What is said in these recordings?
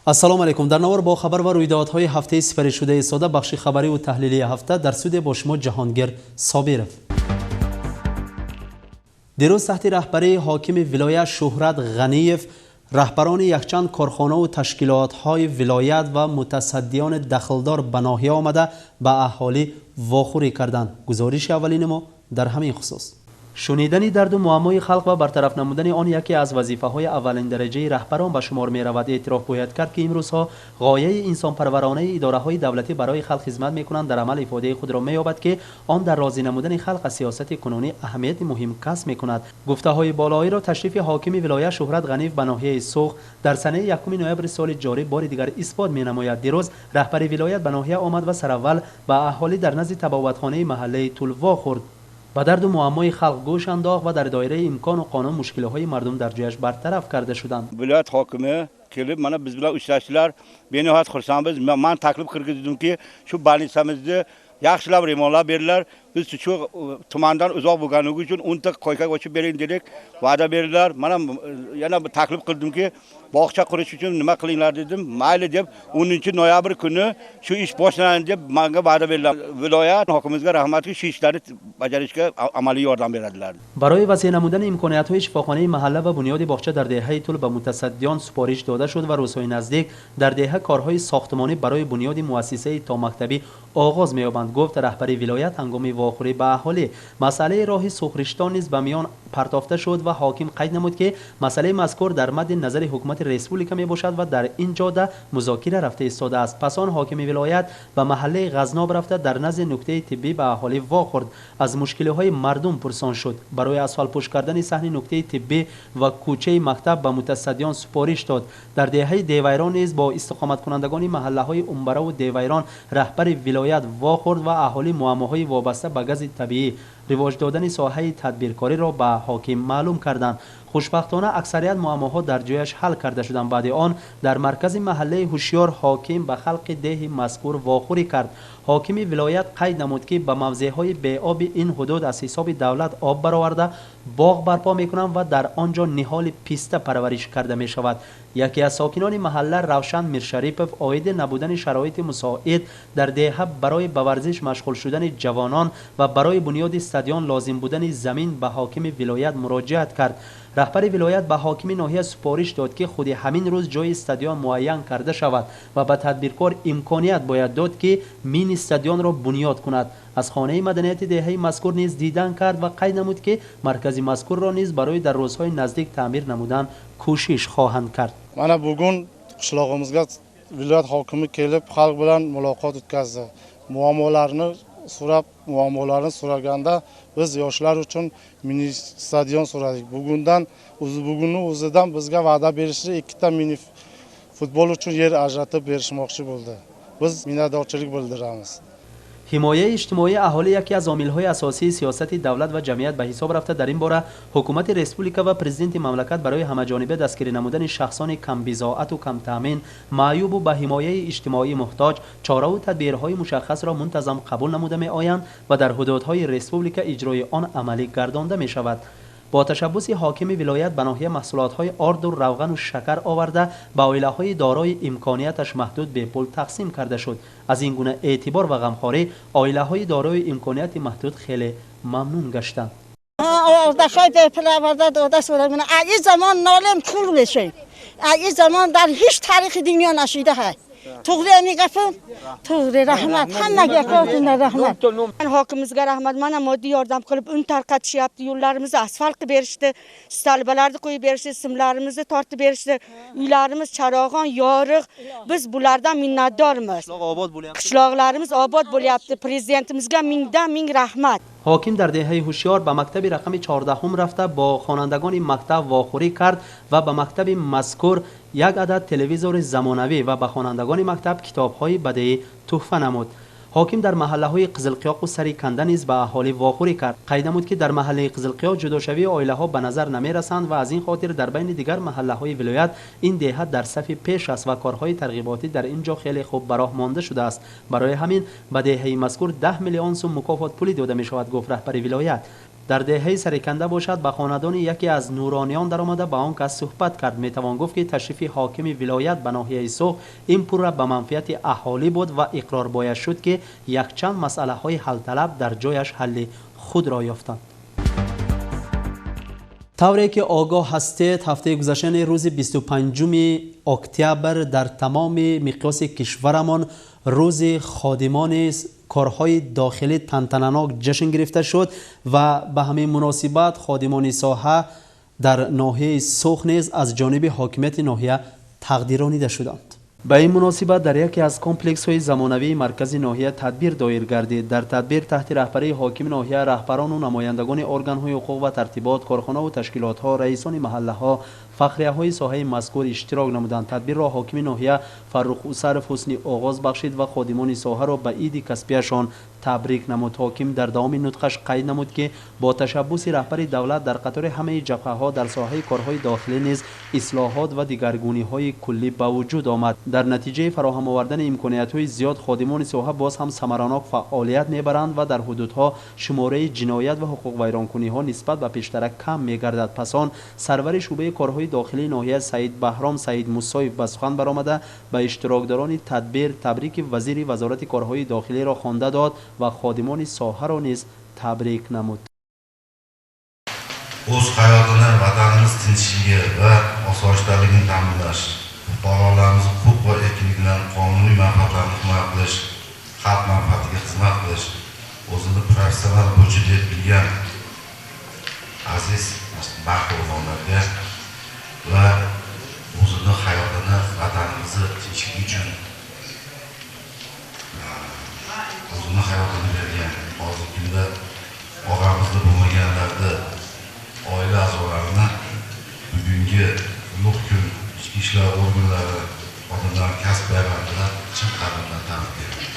السلام علیکم. در نوار با خبر و رویدادهای هفته سپری شده ساده بخش خبری و تحلیلی هفته در سود با شما جهانگیر صابرов. دیروز تحت رهبری حاکم ولایت شهرت غنیف رهبران یکچند کارخانه و تشکیلات‌های ولایت و متصدیان دخلدار به ناحیه آمده به اهالی واخوری کردند. گزارش اولین ما در همین خصوص. شنیدن درد و معمای خلق و برطرف نمودن آن یکی از وظیفه‌های اولین درجه رهبران به شمار می‌رود. اعتراف باید کرد که امروزها غایه انسان‌پرورانه اداره‌های دولتی برای خلق خدمت می‌کنند در عمل افاده خود را می‌یابد که آن در راضی نمودن خلق از سیاست کنونی اهمیت مهم کسب می‌کند. گفته‌های بالایی را تشریف حاکم ولایت شهرت غنیف به ناحیه سوخ در سنه 1 نوامبر سال جاری بار دیگر اثبات می‌نماید. دیروز رهبر ولایت به ناحیه آمد و سراول به اهالی در نزد تبابتخانه محله طلوا خورد. با درد و معمای خلق گوش انداخت و در دایره امکان و قانون مشکل‌های مردم در جایش برطرف کرده شدند. ولایت حاکمه kelib mana biz bilan uchrashdilar. Benihoyat xursandmiz. Men taklif qilgandim-ki, shu больницамizda yaxshilab remontlar berdilar. Biz shu tumandan uzoq bo'lganligi uchun 10 ta qo'yka ochib bering dedik. Va'da berdilar. Mana yana bir taklif qildimki, bog'cha qurish uchun nima qilinglar dedim. Mayli deb 10 noyabr kuni shu ish boshlanadi deb menga va'da berdilar. Viloyat hokimimizga rahmatki shu ishlarni bajarishga amaliy yordam beradilar. برای وسیع نمودن امکانیت‌های شفاخانه محله و بنیاد باغچه در دهه طول به متصدیان سپارش داده شد و روزهای نزدیک در دهه کارهای ساختمانی برای بنیاد مؤسسه تا مکتبی آغاز می‌یابند. گفت رهبر ولایت هنگام واخوری به اهالی مسئله راه سوخرشتان نیز به میان پرتافته شد و حاکم قید نمود که مسئله مذکور در مد نظر حکومت ریسپوبلیکا می باشد و در این جاده مذاکره رفته ایستاده است. پس آن حاکم ولایت به محله غزناب رفته در نزد نکته طبی به اهالی واخورد. از مشکل‌های مردم پرسان شد. برای اسفال پوش کردن صحن نکته طبی و کوچه مکتب به متصدیان سپارش داد. در دهه دیویران نیز با استقامت کنندگان محله‌های انبره و دیویران رهبر ولایت واخورد و اهالی معماهای وابسته به گاز طبیعی رواج دادن ساحه تدبیرکاری را به حاکم معلوم کردند. خوشبختانه اکثریت معماها در جایش حل کرده شدند. بعد آن در مرکز محله هوشیار حاکم به خلق ده مذکور واخوری کرد. حاکم ولایت قید نمود که به موضع‌های بی‌آب این حدود از حساب دولت آب برآورده باغ برپا می‌کنند و در آنجا نهال پیسته پرورش کرده می‌شود. یکی از ساکنان محله روشن میرشریفov عاید نبودن شرایط مساعد در دهه برای به ورزش مشغول شدن جوانان و برای بنیاد استادیوم لازم بودن زمین به حاکم ولایت مراجعت کرد. رهبر ولایت به حاکم ناحیه سپارش داد که خود همین روز جای استادیوم معین کرده شود و به تدبیرکار امکانیت باید داد که مین استادیوم را بنیاد کند. از خانه مدنیت دهه مذکور نیز دیدن کرد و قید نمود که مرکز مذکور را نیز برای در روزهای نزدیک تعمیر نمودن کوشش خواهند کرد. Mana bugun qishlog'imizga viloyat hokimi kelib, xalq bilan muloqot o'tkazdi. Muammolarini so'raganda biz yoshlar uchun mini stadion so'radik. Bugunning o'zidan bizga va'da berishdi, 2 ta mini futbol uchun yer ajratib berishmoqchi bo'ldi. Biz minnatdorchilik bildiramiz. حمایه اجتماعی اهالی یکی از عامل‌های اساسی سیاست دولت و جمعیت به حساب رفته. در این باره حکومت ریسپوبلیکا و پرزیدنت مملکت برای همه‌جانبه دستگیری نمودن شخصان کم بضاعت و کم تامین معیوب و به حمایه اجتماعی محتاج چاره و تدبیرهای مشخص را منتظم قبول نموده می‌آیند و در حدودهای ریسپوبلیکا اجرای آن عملی گردانده می‌شود. با تشبث حاکم ولایت به ناحیه محصولات‌های آرد و روغن و شکر آورده به عائله‌های دارای امکانیتش محدود به پول تقسیم کرده شد. از این گونه اعتبار و غمخواری عائله‌های دارای امکانیت محدود خیلی ممنون گشتند. آوردشای به پل آورده داده شده من این زمان نالم پول بشه. این زمان در هیچ تاریخ دنیا نشیده است. توغری میگفتم توغری رحمت همه گفتن رحمت. Halkımızga rahmet mana maddi yardım kılıp ün tarqatış yaptı, yollarımızı asfalt berişdi, stalbalardı koyup berişdi, simlarımızı tartıp berişdi, uylarımız çarağan, yarıq. Biz bulardan minnetdarmız. Qishloqlarimiz obod bo'lyapti. Prezidentimizga mingdan ming rahmat. حاکم در دهه هوشیار به مکتب رقم 14 رفته با خوانندگان مکتب واخوری کرد و به مکتب مذکور یک عدد تلویزور زمانوی و به خوانندگان مکتب کتاب‌های بدیعی تحفه نمود. حاکم در محله‌های قزلقیاق و سری کنده نیز به اهالی واخوری کرد. قید نمود که در محله قزلقیاق جداشوی عائله‌ها به نظر نمی‌رسند و از این خاطر در بین دیگر محله‌های ولایت این دهه در صف پیش است و کارهای ترغیباتی در اینجا خیلی خوب به راه مانده شده است. برای همین به دهه مذکور 10 میلیون سوم مکافات پولی داده می‌شود، گفت رهبر ولایت. در دهه سرکنده باشد به خاندان یکی از نورانیان درآمده با آن کس صحبت کرد. میتوان گفت که تشریف حاکم ولایت به ناحیه سوخ این پور را به منفعت اهالی بود و اقرار باید شد که یک چند مسئله های حل طلب در جایش حل خود را یافتند. طوری که آگاه هستید هفته گذشته روز 25 اکتبر در تمام مقیاس کشورمان روز خادمان کارهای داخلی تنتناناک جشن گرفته شد و به همین مناسبت خادمان ساحه در ناحیه سوخ نیز از جانب حاکمیت ناحیه تقدیرانیده شدند. به این مناسبت در یکی از کمپلکس های زمانوی مرکز ناحیه تدبیر دایر گردید. در تدبیر تحت رهبری حاکم ناحیه رهبران و نمایندگان ارگان های حقوق و ترتیبات، کارخانه و تشکیلات ها، رئیسان محله ها، فخریه های ساحه مذکور اشتراک نمودند. تدبیر را حاکم ناحیه فرخ اوسرف حسنی آغاز بخشید و خادمان ساحه را به عید کسبیشان تبریک نمود. حاکم در دوام نطقش قید نمود که با تشبث رهبر دولت در قطار همه جبهه ها در ساحه کارهای داخلی نیز اصلاحات و دیگرگونی های کلی به وجود آمد. در نتیجه فراهم آوردن امکانات های زیاد خادمان ساحه باز هم ثمراناک فعالیت میبرند و در حدودها شماره جنایت و حقوق ویرانکنی ها نسبت به پیشتر کم میگردد. پس آن سرور شعبه کارهای داخلی ناحیه سعید بهرام سعید موسوی به سخن برآمده به اشتراکداران تدبیر تبریک وزیر وزارت کارهای داخلی را خوانده داد و خادمان ساحه را نیز تبریک نمود. o'z hayotini vatanimiz tinchligi va osoyishtaligini ta'minlash, fuqarolarimiz huquq va erkinliklarini, qonuniy manfaatlarini himoya qilish, xalq manfaatiga xizmat qilish, o'zini professional bo'yicha deb bilgan aziz mardonlarga va o'zini hayotini vatanimizni tinchligi uchun o'zini hayotini bergan, hozirgi kunda og'amizni bo'lmaganlarni oila a'zolarini bugungi ulug' kun ichki ishlar organlari xodimlari kasb bayramida chin qalbdan tabriklayman.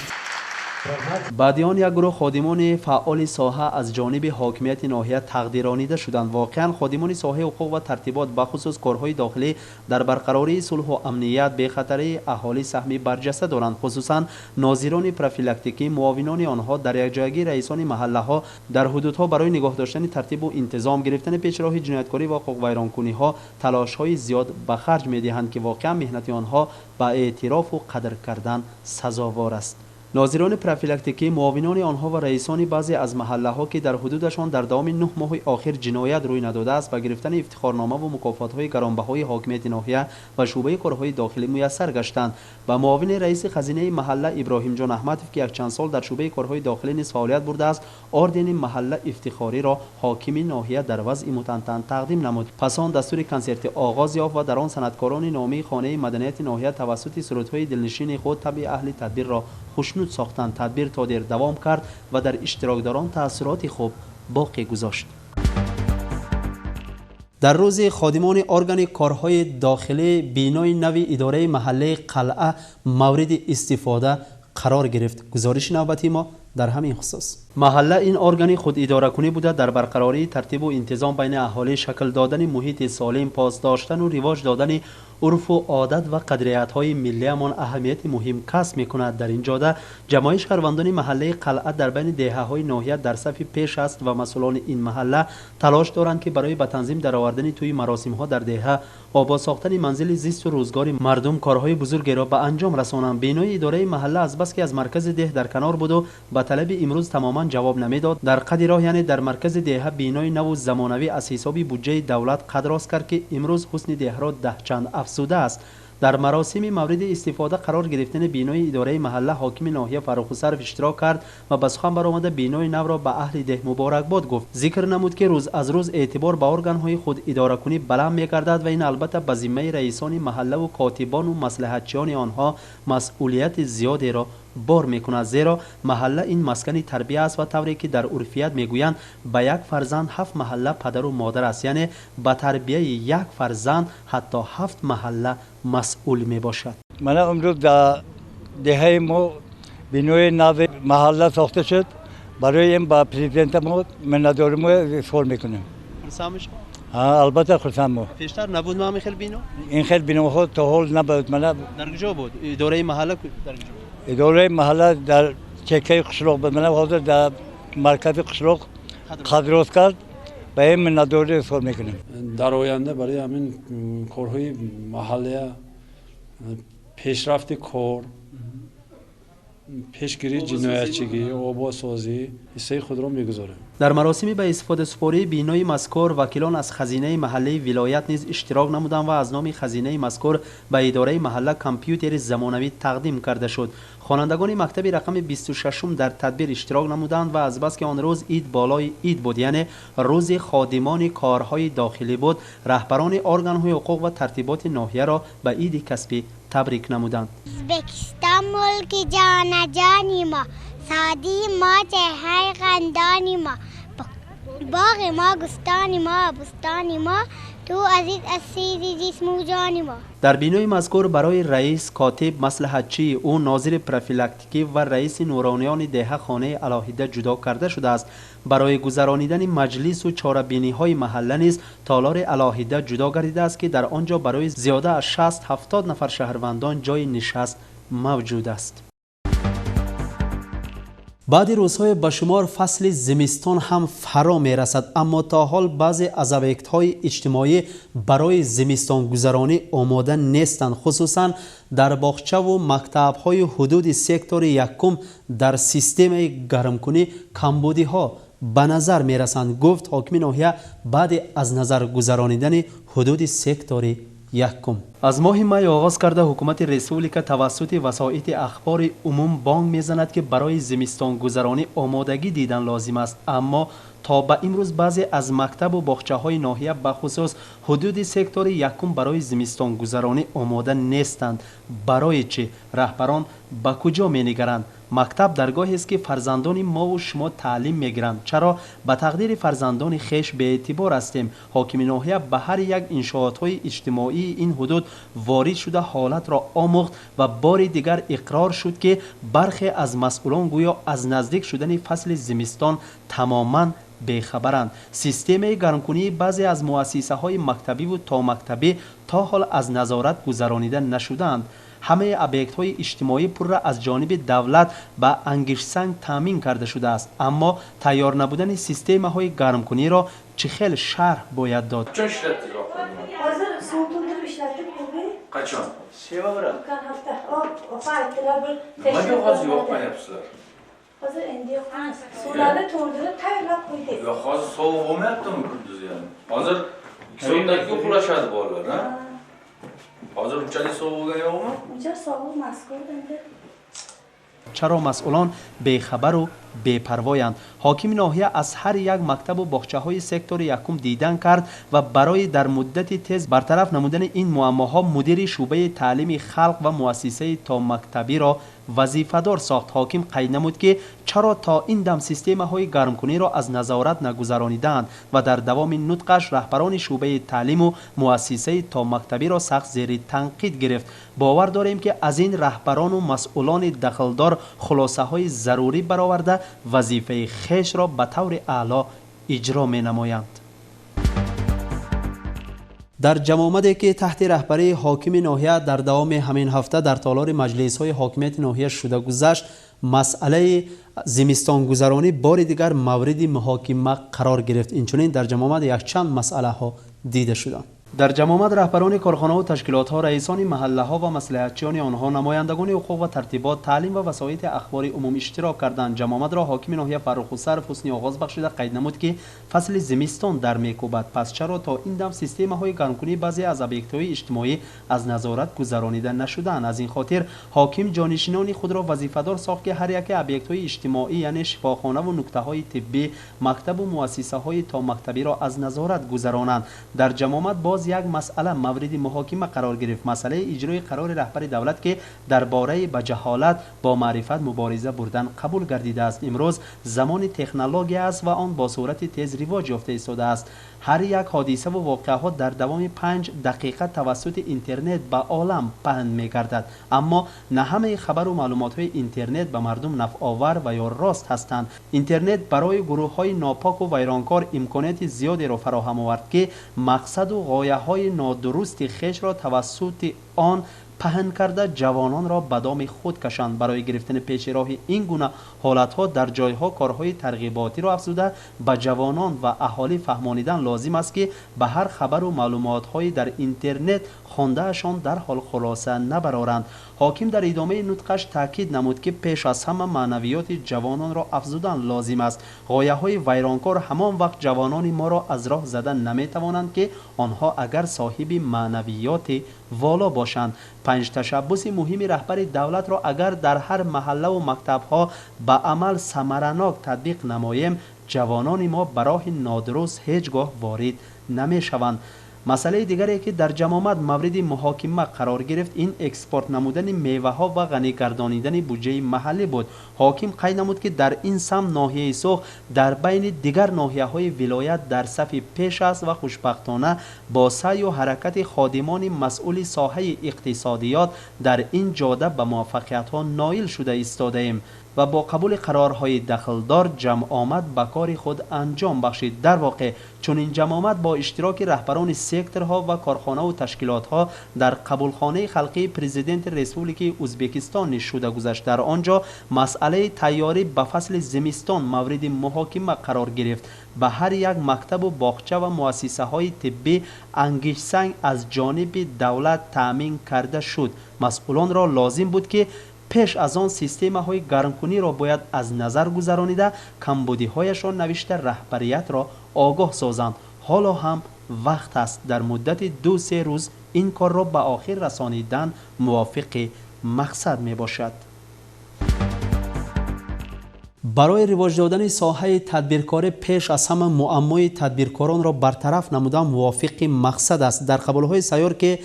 بعدیان یک گروه خادمان فعال ساحه از جانب حاکمیت ناحیه تقدیرانیده شدند. واقعا خادمان ساحه حقوق و ترتیبات بخصوص کارهای داخلی در برقراری صلح و امنیت به خطر اهالی سهمی برجسته دارند. خصوصا ناظران پروفیلاکتیکی، معاونان آنها، در یک جایگی رئیسان محله ها در حدودها برای نگاه داشتن ترتیب و انتظام گرفتن پیش راه جنایتکاری و حقوق ویرانکنی ها تلاش های زیاد به خرج می‌دهند که واقعا مهنت آنها به اعتراف و قدر کردن سزاوار است. ناظران پروفیلاکتیکی، معاونان آنها و رئیسان بعضی از محله ها که در حدودشان در دوام 9 ماه آخر جنایت روی نداده است به گرفتن افتخارنامه و مکافات های گرانبهای حاکمیت ناحیه و شعبه کارهای داخلی میسر گشتند. و معاون رئیس خزینه محله ابراهیم جان احمدوف که یک چند سال در شعبه کارهای داخلی نیز فعالیت برده است، آردن محله افتخاری را حاکم ناحیه در وضع متنتن تقدیم نمود. پس آن دستور کنسرت آغاز یافت و در آن صنعتکاران نامی خانه مدنیت ناحیه توسط سرودهای دلنشین خود طبع اهل تدبیر را خوشنود ساختند. تدبیر تا دیر دوام کرد و در اشتراکداران تأثیرات خوب باقی گذاشت. در روز خادمان ارگان کارهای داخلی بینای نوی اداره محله قلعه مورد استفاده قرار گرفت. گزارش نوبتی ما در همین خصوص. محله این ارگان خود اداره کنی بوده در برقراری ترتیب و انتظام بین اهالی، شکل دادن محیط سالم، پاس داشتن و رواج دادن عرف و عادت و قدریت های ملی امان اهمیت مهم کسب می کند. در این جاده جمعی شهروندان محله قلعه در بین دهه های ناحیه در صف پیش است و مسئولان این محله تلاش دارند که برای به تنظیم درآوردن توی مراسم ها در دهه، آباد ساختن منزل زیست و روزگار مردم کارهای بزرگی را به انجام رسانند. بینای اداره محله از بس که از مرکز ده در کنار بود و به طلب امروز تماما جواب نمیداد، در قدر راه یعنی در مرکز ده بینای نو زمانوی از حساب بودجه دولت قدراست کرد که امروز حسن ده را ده چند افزوده است. در مراسم مورد استفاده قرار گرفتن بینای اداره محله حاکم ناحیه فرخ اوسرف اشتراک کرد و به سخن برآمده بینای نو را به اهل ده مبارکباد گفت. ذکر نمود که روز از روز اعتبار به ارگان‌های خود اداره کنی بلند می‌گردد و این البته به ذمه رئیسان محله و کاتبان و مصلحتچیان آنها مسئولیت زیادی را بار میکند، زیرا محله این مسکن تربیه است و طوری که در عرفیت میگویند به یک فرزند 7 محله پدر و مادر است، یعنی به تربیه یک فرزند حتی 7 محله مسئول می باشد. من امروز در دهه ما بینوی نو محله ساخته شد. برای این با پرزیدنت ما منظورم اظهار میکنم. خرسندش؟ البته خرسند. پیشتر نبود ما خیلی بینو؟ این خیلی بینو خود تا حال نبود. من در کجا بود؟ اداره محله در کجا؟ اداره محله در چکه قشلاق بود. من حاضر در مرکز قشلاق قدراست کرد. به این منادوری اظهار میکنیم. در آینده برای همین کارهای محله پیشرفت کار، پیشگیری جنایتچی، آباسازی حصه خود را میگذاریم. در مراسم به استفاده سپاری بینای مذکور وکیلان از خزینه محله ولایت نیز اشتراک نمودند و از نام خزینه مذکور به اداره محله کامپیوتر زمانوی تقدیم کرده شد. خوانندگان مکتب رقم 26 در تدبیر اشتراک نمودند و از بس که آن روز عید بالای عید بود، یعنی روز خادمان کارهای داخلی بود، رهبران ارگان‌های حقوق و ترتیبات ناحیه را به عید کسبی تبریک نمودند. ازبکستان ملک جان جانی ما، سادی ما چهره خندانی ما، باغ ما گستانی ما، بستانی ما، تو عزیز عزیزی جسم و جانی ما. در بینای مذکور برای رئیس کاتب مصلحتچی او ناظر پروفیلاکتیکی و رئیس نورانیان دهه خانه علاهیده جدا کرده شده است. برای گذرانیدن مجلس و چاره‌بینی های محله نیز تالار علاهیده جدا گردیده است که در آنجا برای زیاده از 60-70 نفر شهروندان جای نشست موجود است. بعد روزهای بشمار فصل زمستان هم فرا می رسد، اما تا حال بعضی از ابیکت‌های اجتماعی برای زمستان گذرانی آماده نیستند. خصوصا در باغچه و مکتب‌های حدود سکتور یکم در سیستم گرمکنی کمبودی‌ها به نظر می رسند، گفت حاکم ناحیه بعد از نظر گذرانیدن حدود سکتور یکم. از ماه می آغاز کرده حکومت ریسپوبلیک توسط وسایط اخبار عموم بانگ میزند که برای زمستان گذرانی آمادگی دیدن لازم است، اما تا به امروز بعضی از مکتب و باغچه های ناحیه به خصوص حدود سکتور یکم برای زمستان گذرانی آماده نیستند. برای چه؟ رهبران به کجا می نگرند؟ مکتب درگاهی است که فرزندان ما و شما تعلیم میگیرند. چرا به تقدیر فرزندان خیش به اعتبار هستیم؟ حاکم ناحیه به هر یک انشاءات‌های اجتماعی این حدود وارد شده حالت را آموخت و بار دیگر اقرار شد که برخی از مسئولان گویا از نزدیک شدن فصل زمستان تماماً بیخبرند. سیستم گرمکنی بعضی از مؤسسه های مکتبی و تا مکتبی تا حال از نظارت گذرانیده نشدند. همه ابیکت های اجتماعی پر را از جانب دولت به انگشت سنگ تامین کرده شده است، اما تیار نبودن سیستم های گرمکنی را چه خیلی شرح باید داد. چون اشتراک کنیم؟ حاضر سوتون رو اشتراک کنیم؟ قچان؟ شیوا برا؟ کن هفته فایتلا بر مگه خواست یوق کنیبسیler? حاضر اندیو کنیم سولانه توردunu tayyorlab qo'ydik. Ya hozir sovuq bo'lmayaptimi kunduz yani? Hozir 2 soatdan keyin uxlashadi bolalar, ha? Hozir unchalik sovuq bo'lgani yo'qmi? Uncha sovuq emas ko'rdim. چرا مسئولان بیخبر و بی‌پروایند؟ حاکم ناحیه از هر یک مکتب و باغچه های سکتور یکم دیدن کرد و برای در مدت تیز برطرف نمودن این معماها مدیر شعبه تعلیم خلق و مؤسسه تا مکتبی را وظیفه‌دار ساخت. حاکم قید نمود که چرا تا این دم سیستم های گرمکنی را از نظارت نگذرانیدند و در دوام نطقش رهبران شعبه تعلیم و مؤسسه تا مکتبی را سخت زیر تنقید گرفت. باور داریم که از این رهبران و مسئولان دخلدار خلاصه های ضروری برآورده وظیفه خیش را به طور اعلی اجرا می نمایند. در جمع آمدی که تحت رهبری حاکم ناحیه در دوام همین هفته در تالار مجلس های حاکمیت ناحیه شده گذشت، مسئله زمستان گذرانی بار دیگر مورد محاکمه قرار گرفت. اینچنین در جمع آمد یک چند مسئله ها دیده شدند. در جمع آمد رهبران کارخانه و تشکیلات ها، رئیسان محله ها و مصلحتچیان آنها، نمایندگان حقوق و ترتیبات، تعلیم و وسایط اخبار عموم اشتراک کردند. جمع آمد را حاکم ناحیه فرخ الصرف حسنی آغاز بخشیده قید نمود که فصل زمستان در میکوبد، پس چرا تا این دم سیستم های گرمکنی بعضی از ابیکت های اجتماعی از نظارت گذرانیده نشدند؟ از این خاطر حاکم جانشینان خود را وظیفه‌دار ساخت که هر یک ابیکت های اجتماعی یعنی شفاخانه و نقطه های طبی، مکتب و مؤسسه های تا مکتبی را از نظارت گذرانند. در جمع آمد باز یک مسئله مورد محاکمه قرار گرفت، مسئله اجرای قرار رهبر دولت که درباره به جهالت با معرفت مبارزه بردن قبول گردیده است. امروز زمان تکنولوژی است و آن با صورت تیز رواج یافته ایستاده است. هر یک حادثه و واقعه در دوام 5 دقیقه توسط اینترنت به عالم پهن می‌گردد، اما نه همه خبر و معلومات‌های اینترنت به مردم نفع آور و یا راست هستند. اینترنت برای گروه‌های ناپاک و ویرانکار امکانات زیادی را فراهم آورد که مقصد و غایه‌های نادرست خیش را توسط آن پهن کرده جوانان را به دام خود کشند. برای گرفتن پیش راه این گونه حالتها در جایها کارهای ترغیباتی را افزوده به جوانان و اهالی فهمانیدن لازم است که به هر خبر و معلومات‌های در اینترنت خوانده‌شان در حال خلاصه نبرارند. حاکم در ادامه نطقش تاکید نمود که پیش از همه معنویات جوانان را افزودن لازم است. غایه‌های ویرانکار همان وقت جوانان ما را از راه زدن نمی‌توانند که آنها اگر صاحب معنویات والا باشند. 5 تشبس مهم رهبر دولت را اگر در هر محله و مکتب‌ها به عمل ثمرناک تطبیق نماییم، جوانان ما به راه نادرست هیچگاه وارد نمی‌شوند. مسئله دیگری که در جمع مورد محاکمه قرار گرفت این اکسپورت نمودن میوه ها و غنی گردانیدن بودجه محلی بود. حاکم قید نمود که در این سمت ناحیه سوخ در بین دیگر ناحیه های ولایت در صف پیش است و خوشبختانه با سعی و حرکت خادمان مسئول ساحه اقتصادیات در این جاده به موفقیت ها نائل شده ایستاده ایم و با قبول قرارهای دخلدار جمع آمد به کار خود انجام بخشید. در واقع چون این جمع آمد با اشتراک رهبران سکتورها و کارخانه و تشکیلاتها در قبولخانه خلقی پرزیدنت ریسپوبلیک ازبکستان نشوده گذشت. در آنجا مسئله تیاری به فصل زمستان مورد محاکمه قرار گرفت. به هر یک مکتب و باغچه و مؤسسه های طبی انگیش سنگ از جانب دولت تأمین کرده شد. مسئولان را لازم بود که پیش از آن سیستم های گرمکنی را باید از نظر گذرانیده کمبودی هایشان نوشته رهبریت را آگاه سازند. حالا هم وقت است در مدت 2-3 روز این کار را به آخر رسانیدن موافق مقصد می باشد. برای رواج دادن ساحه تدبیرکاری پیش از همه معمای تدبیرکاران را برطرف نمودن موافق مقصد است. در قبولهای سیار که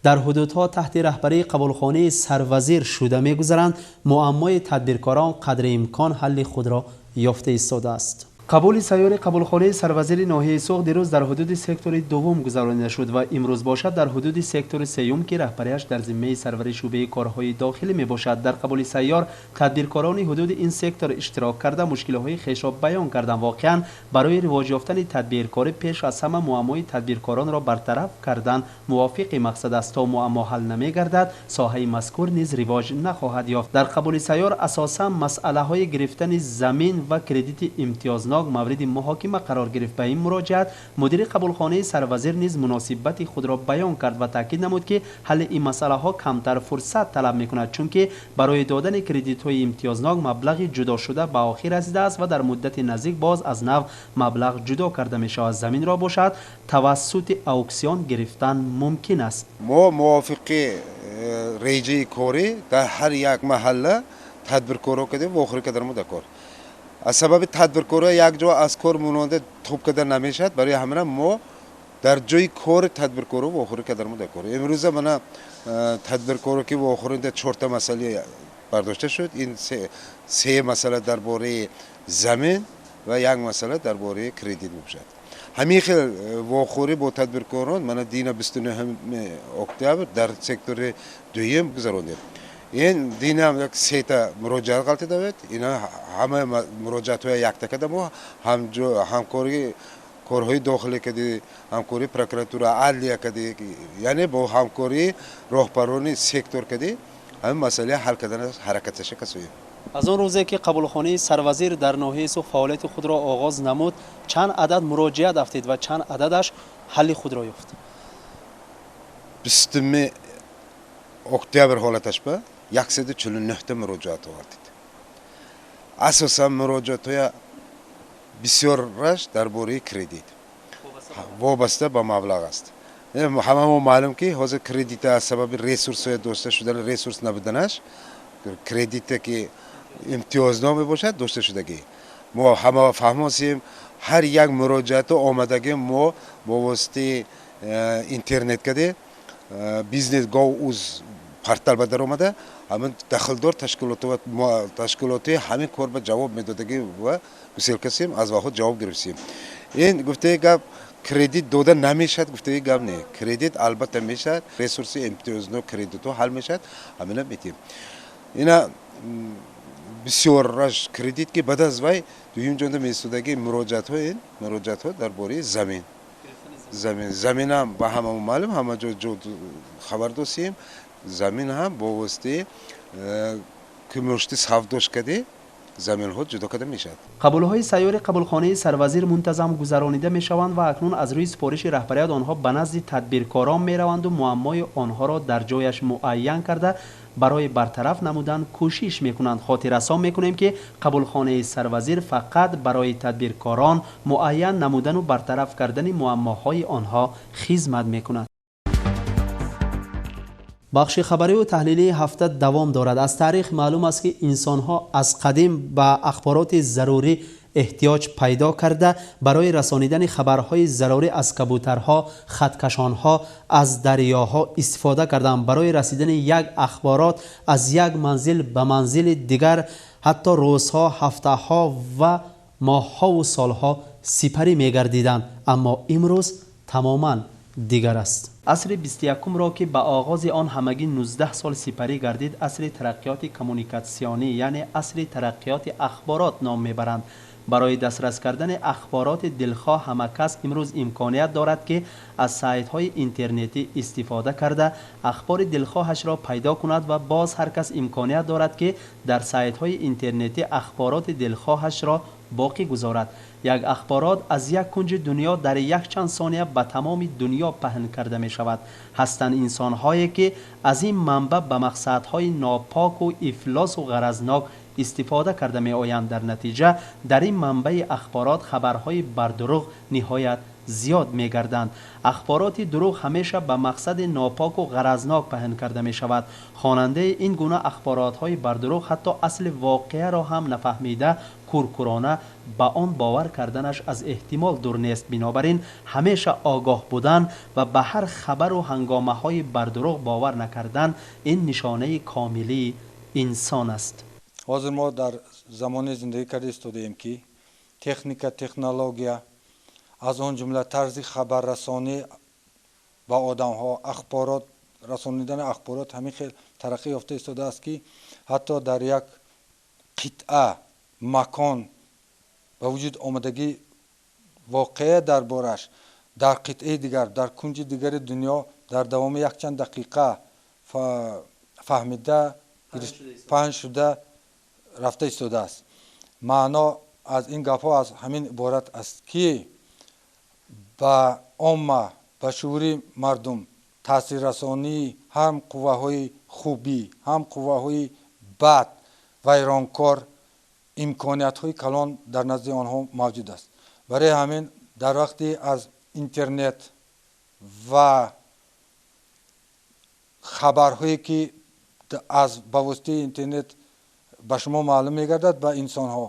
در حدودها تحت رهبری قبولخانه سروزیر شده می‌گذرند، معمای تدبیرکاران قدر امکان حل خود را یافته ایستاده است. قبول سیار قبولخانه سروزیر ناحیه سوخ دیروز در حدود سکتور دوم گذرانیده شد و امروز باشد در حدود سکتور سیوم که رهبریش در ذمه سرور شعبه کارهای داخلی می باشد. در قبول سیار تدبیرکاران حدود این سکتور اشتراک کرده مشکل‌های خویش را بیان کردند. واقعا برای رواج یافتن تدبیرکاری پیش از همه معمای تدبیرکاران را برطرف کردن موافق مقصد است. تا معما حل نمی‌گردد ساحه مذکور نیز رواج نخواهد یافت. در قبول سیار اساسا مسئله‌های گرفتن زمین و کردیت امتیازنامه مورد محاکمه قرار گرفت. به این مراجعت مدیر قبولخانه سروزیر نیز مناسبت خود را بیان کرد و تاکید نمود که حل این مسئله ها کمتر فرصت طلب میکند چون که برای دادن کردیت های امتیازنامه مبلغ جدا شده به آخر رسیده است و در مدت نزدیک باز از نو مبلغ جدا کرده می شود. زمین را باشد توسط اکسیون گرفتن ممکن است. ما موافق ریجی کاری در هر یک محله تدبیرکاری کردیم و آخری کردیم دکار. از سبب تدبیرکاری یک جا از کار مونده توپ کردن نمیشد. برای همین ما در جای کار تدبیرکاری و آخری کردیم دکار. امروز من تدبیرکاری که و آخری در 4 تا مسئله برداشته شد. این 3 مسئله درباره زمین و یک مسئله درباره کردیت میشد. همین خیلی واخوری با تدبیرکاران من دین 29 اکتبر در سکتور دوم گذراندیم. این دین هم یک 3 تا مراجعه غلطی داشت. اینا همه مراجعات های یک تکه دم همکاری کارهای داخلی کردی، همکاری پروکراتور عدلیه کردی، یعنی با همکاری راهبران سکتور کردی همین مسئله حل کردن حرکتش کسایی. از آن روزی که قبولخانه سروزیر در ناحیه سوخ فعالیت خود را آغاز نمود چند عدد مراجعه داشتید و چند عددش حل خود را یافت؟ 20 اکتبر حالتش به 149 تا مراجعات آوردید. اساسا مراجعات های بسیار رش درباره کردیت وابسته به مبلغ است. همه ما معلوم که حاضر کردیت از سبب ریسورس های داشته شدن ریسورس نبودنش کردیت که امتیازنامه باشد داشته شدگی. ما همه فهماسیم هر یک مراجعات آمدگی ما با واسطه اینترنت کده بیزنس گاو از پرتل به در آمده همین دخلدار تشکیلاتی همین کار به جواب میدادگی و گسیل کسیم از واحد جواب گرفتیم. این گفته گپ کردیت داده نمیشد گفته گپ نه کردیت البته میشد ریسورس امتیازنامه کردیت حل میشد همین میتیم. اینا بسیار رش کردیت که بعد از وی دویم جنده میستودگی مراجعات ها درباره زمین هم با همه معلوم همه جا خبر داشتیم замин ҳам бо воситаи кумушти савдошкади заминҳо ҷудо карда мешавад. қабулҳои сайёри қабулхонаи сарвазир мунтазам гузаронида мешаванд ва акнун аз рӯи супориши раҳбарият онҳо ба назди тадбиркорон мераванду муаммои онҳоро дар ҷояш муайян карда барои бартараф намудан кӯшиш мекунанд. хотиррасон мекунем ки қабулхонаи сарвазир фақат барои тадбиркорон муайян намудану бартараф кардани муаммоҳои онҳо хизмат мекунад. бахши хабарию таҳлилии ҳафта давом дорад. аз таърих маълум аст ки инсонҳо аз қадим ба ахбороти зарурӣ эҳтиёҷ пайдо карда барои расонидани хабарҳои зарурӣ аз кабутарҳо, хаткашонҳо, аз дарёҳо истифода карданд. барои расидани як ахборот аз як манзил ба манзили дигар ҳатто рӯзҳо, ҳафтаҳо ва моҳҳову солҳо сипарӣ мегардиданд. аммо имрӯз тамоман дигар аст. асри 21-ро ки ба оғози он ҳамагӣ 19 сол сипарӣ гардид, асри тараққиёти коммуникатсионӣ, яъне асри тараққиёти ахборот ном мебаранд. барои дастрас кардани ахбороти дилхоҳ ҳама кас имрӯз имконият дорад ки аз сайтҳои интернетӣ истифода карда ахбори дилхоҳашро пайдо кунад ва боз ҳар кас имконият дорад ки дар сайтҳои интернетӣ ахбороти дилхоҳашро боқӣ гузорад. як ахборот аз як кунҷи дунё дар якчанд сония ба тамоми дунё паҳн карда мешавад. ҳастанд инсонҳое ки аз ин манбаъ ба мақсадҳои нопоку ифлосу ғаразнок истифода карда меоянд. дар натиҷа дар ин манбаи ахборот хабарҳои бардуруғ ниҳоят зиёд мегарданд. ахбороти дуруғ ҳамеша ба мақсади нопоку ғаразнок паҳн карда мешавад. хонандаи ин гуна ахборотҳои бардуруғ ҳатто асли воқеаро ҳам нафаҳмида куркурона ба он бовар карданаш аз эҳтимол дур нест. бинобар ин ҳамеша огоҳ будан ва ба ҳар хабару ҳангомаҳои бардуруғ бовар накардан ин нишонаи комилии инсон аст. ҳозир мо дар замоне зиндагӣ карда истодаем ки техника, технология аз он ҷумла тарзи хабаррасонӣ ба одамҳо, ахборот, расонидани ахборот ҳамин хел тараққӣ ёфта истодааст ки ҳатто дар як қитъа макон ба вуҷуд омадагӣ воқеа дар бораш дар қитъаи дигар, дар кунҷи дигари дунё дар давоми якчанд дақиқа фаҳмида паҳн шуда рафта истодааст. маъно аз ин гапҳо аз ҳамин иборат аст ки ба омма, ба шуури мардум таъсиррасонии ҳам қувваҳои хубӣ, ҳам қувваҳои бад, вайронкор имкониятҳои калон дар назди онҳо мавҷуд аст. барои ҳамин дар вақти аз интернет ва хабарҳое ки аз ба воситаи интернет ба шумо маълум мегардад ба инсонҳо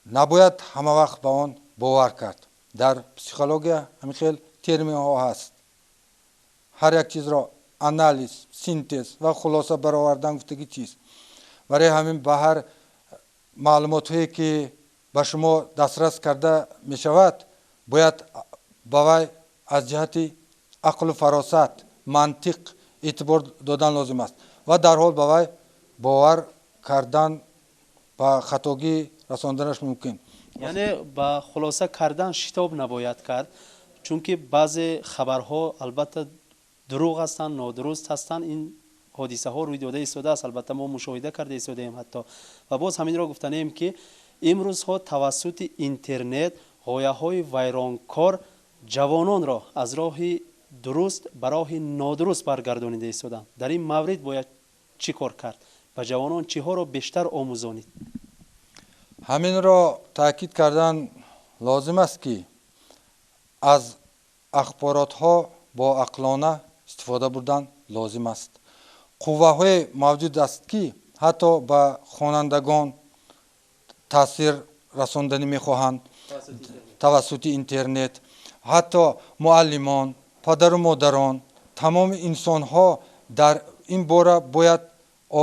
набояд ҳама вақт ба он бовар кард. дар психология ҳамин хел терминҳо ҳаст. ҳар як чизро анализ, синтез ва хулоса баровардан гуфтагӣ чист. барои ҳамин ба ҳар маълумотҳое ки ба шумо дастрас карда мешавад бояд ба вай аз ҷиҳати ақлу фаросат, мантиқ эътибор додан лозим аст ва дарҳол ба вай бовар кардан ба хатогӣ расонданаш мумкин. яъне ба хулоса кардан шитоб набояд кард, чунки баъзе хабарҳо албатта дуруғ ҳастанд, нодуруст ҳастанд. ин ҳодисаҳо рӯй дода истодааст, албатта мо мушоҳида карда истодаем ҳатто. ва боз ҳаминро гуфтанем ки имрӯзҳо тавассути интернет ғояҳои вайронкор ҷавононро аз роҳи дуруст ба роҳи нодуруст баргардонида истоданд. дар ин маврид бояд чӣ кор кард? ба ҷавонон чиҳоро бештар омӯзонид? ҳаминро таъкид кардан лозим аст ки аз ахборотҳо бо ақлона истифода бурдан лозим аст. қувваҳое мавҷуд аст ки ҳатто ба хонандагон таъсир расонданӣ мехоҳанд тавассути интернет. ҳатто муаллимон, падару модарон, тамоми инсонҳо дар ин бора бояд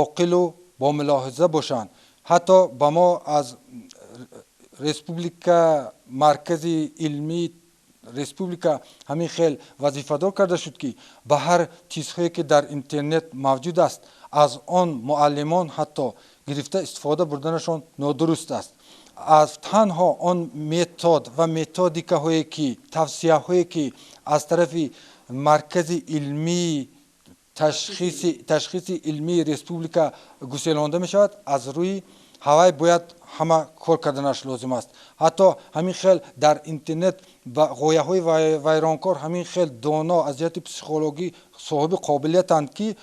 оқилу бомулоҳиза бошанд. ҳатто ба мо аз республика маркази илмии республика ҳамин хел вазифадор карда шуд ки ба ҳар чизҳое ки дар интернет мавҷуд аст аз он муаллимон ҳатто гирифта истифода бурданашон нодуруст аст. аз танҳо он метод ва методикаҳое ки тавсияҳое ки аз тарафи маркази илмии تشخیص علمی ریسپوبلیکا گسیلانده می شود. از روی هوای باید همه کار کردنش لازم است. حتی همین خیل در اینترنت با غایه های ویرانکار همین خیل دانا از جهت پسیکولوژی صاحب قابلیتند که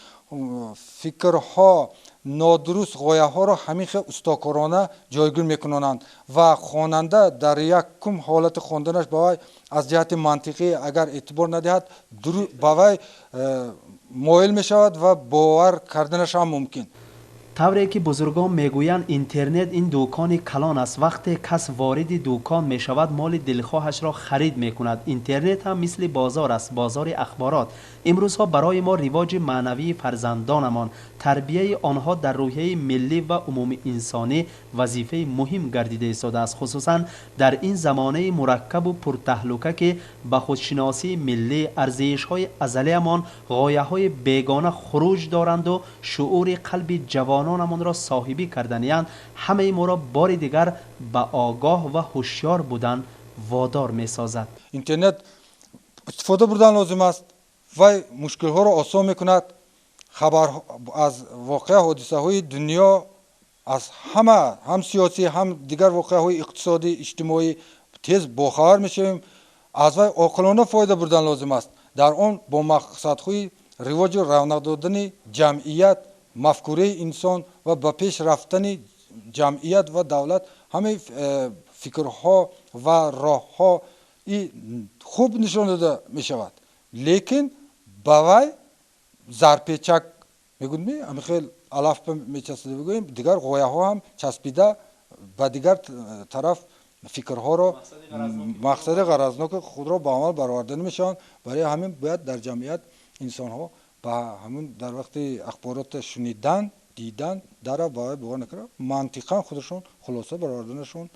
فکرها نادرست غایه ها را همین خیل استاکارانه جایگیر میکنند و خواننده در یکم حالت خواندنش باید از جهت منطقی اگر اعتبار ندهد باید مایل می شود و باور کردنش هم ممکن. طوری که بزرگان میگویند اینترنت این دکان کلان است. وقتی کس وارد دکان می شود مال دلخواهش را خرید می کند. اینترنت هم مثل بازار است، بازار اخبارات. امروزها برای ما رواج معنوی فرزندانمان، تربیه آنها در روحیه ملی و عمومی انسانی وظیفه مهم گردیده ایستاده است، خصوصا در این زمانه مرکب و پرتهلکه که به خودشناسی ملی، ارزش‌های ازلیمان، غایه‌های بیگانه خروج دارند و شعور قلب جوانانمان را صاحبی کردنی‌اند. همه ما را بار دیگر به آگاه و هوشیار بودن وادار می‌سازد. اینترنت استفاده بردن لازم است و مشکل‌ها را آسان می‌کند. خبر از واقع حادثه های دنیا از همه، هم سیاسی هم دیگر واقع های اقتصادی اجتماعی تیز باخبر میشیم. از وی عاقلانه فایده بردن لازم است. در آن با مقصدهای رواج و رونق دادن جمعیت، مفکوره انسان و به پیش رفتن جمعیت و دولت همه فکرها و راهها خوب نشان داده می شود. لیکن باید زرپیچک میگوییم، همین خیلی الاف میچسبیده بگوییم، دیگر غایه ها هم چسبیده و دیگر طرف فکرها را مقصد غرضناک خود را به عمل برآورده نمیشن. برای همین باید در جمعیت انسان ها با همون در وقت اخبارات شنیدن دیدن در باید باور نکنه منطقا خودشون خلاصه برآوردنشون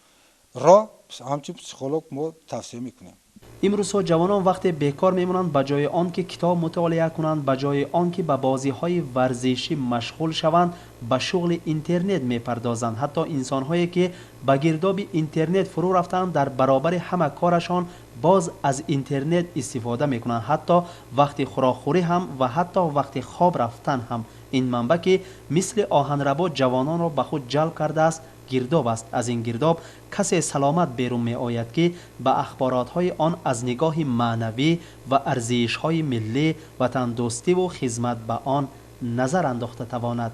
را همچنین پسیکولوژ ما توصیه میکنیم. امروزها جوانان وقتی بیکار میمونند به جای آن که کتاب مطالعه کنند، به جای آن که به بازی‌های ورزشی مشغول شوند، به شغل اینترنت میپردازند. حتی انسان‌هایی که به گرداب اینترنت فرو رفتند در برابر همه کارشان باز از اینترنت استفاده میکنند، حتی وقتی خوراکخوری هم و حتی وقتی خواب رفتن هم. این منبع که مثل آهنربا جوانان را به خود جلب کرده است گرداب است. از این گرداب کسی سلامت بیرون می آید که به اخبارات های آن از نگاه معنوی و ارزش های ملی، وطن دوستی و خدمت به آن نظر انداخته تواند.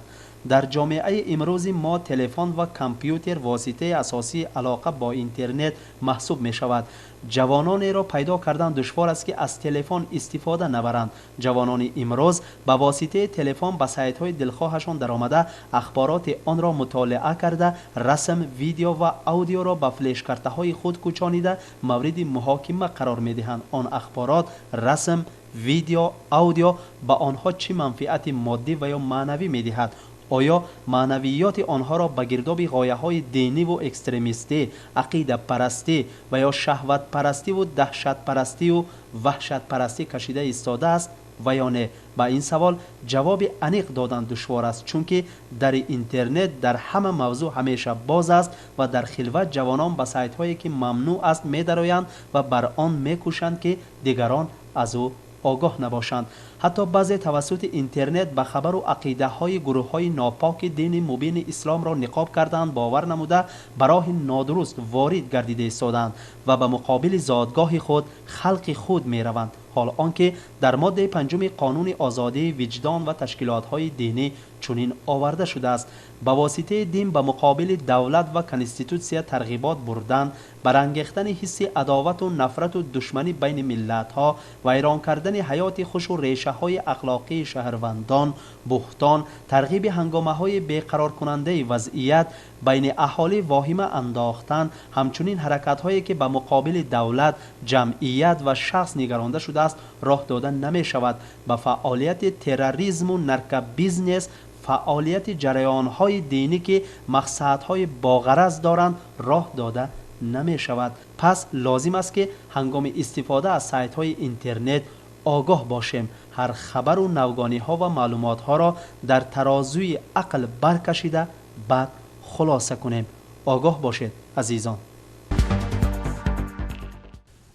در جامعه امروز ما تلفن و کامپیوتر واسطه اساسی علاقه با اینترنت محسوب می شود. جوانانی را پیدا کردن دشوار است که از تلفن استفاده نبرند. جوانان امروز به واسطه تلفن به سایت های دلخواهشان در آمده اخبارات آن را مطالعه کرده، رسم، ویدیو و اودیو را به فلش کارت های خود کوچانیده مورد محاکمه قرار می دهند. آن اخبارات، رسم، ویدیو، اودیو به آنها چه منفعت مادی و یا معنوی می دهد؟ آیا معنویات آنها را به گرداب غایه های دینی و اکستریمیستی، عقیده پرستی و یا شهوت پرستی و دهشت پرستی و وحشت پرستی کشیده ایستاده است و یا نه؟ به این سوال جواب عمیق دادن دشوار است، چون که در اینترنت در همه موضوع همیشه باز است و در خلوت جوانان به سایت هایی که ممنوع است می درآیند و بر آن می کوشند که دیگران از او آگاه نباشند. حتی بعضی توسط اینترنت به خبر و عقیده های گروه های ناپاک دین مبین اسلام را نقاب کردند، باور نموده به راه نادرست وارد گردیده ایستادند و به مقابل زادگاه خود خلق خود می روند. حال آنکه در ماده 5 قانون آزادی وجدان و تشکیلات های دینی چنین آورده شده است: به واسطه دین به مقابل دولت و کنستیتوسیا ترغیبات بردن، برانگیختن حس عداوت و نفرت و دشمنی بین ملت ها، ویران کردن حیات خوش و ریشه های اخلاقی شهروندان، بهتان، ترغیب هنگامه های بیقرار کننده وضعیت بین اهالی واهمه انداختن، همچنین حرکت هایی که به مقابل دولت، جمعیت و شخص نگرانده شده است راه دادن نمی شود. به فعالیت تروریسم و نرکب بیزنس، فعالیت جریان های دینی که مقصد های باغرض دارند راه داده نمی شود. پس لازم است که هنگام استفاده از سایت های اینترنت آگاه باشیم. هر خبر و نوگانی ها و معلومات ها را در ترازوی عقل برکشیده بعد خلاصه کنیم. آگاه باشید عزیزان.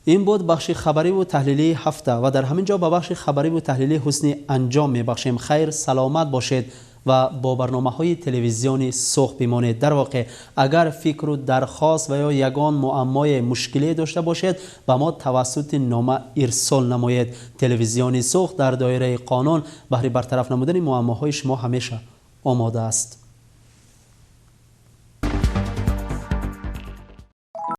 این بود بخش خبری و تحلیلی هفته و در همین جا با بخش خبری و تحلیلی حسنی انجام میبخشیم. خیر، سلامت باشید و با برنامه‌های تلویزیونی سوخ بمانید. در واقع اگر فکر و درخواست و یا یگان معمای مشکلی داشته باشید با ما توسط نامه ارسال نمایید. تلویزیونی سوخ در دایره قانون برای برطرف نمودن معماهای شما همیشه آماده است.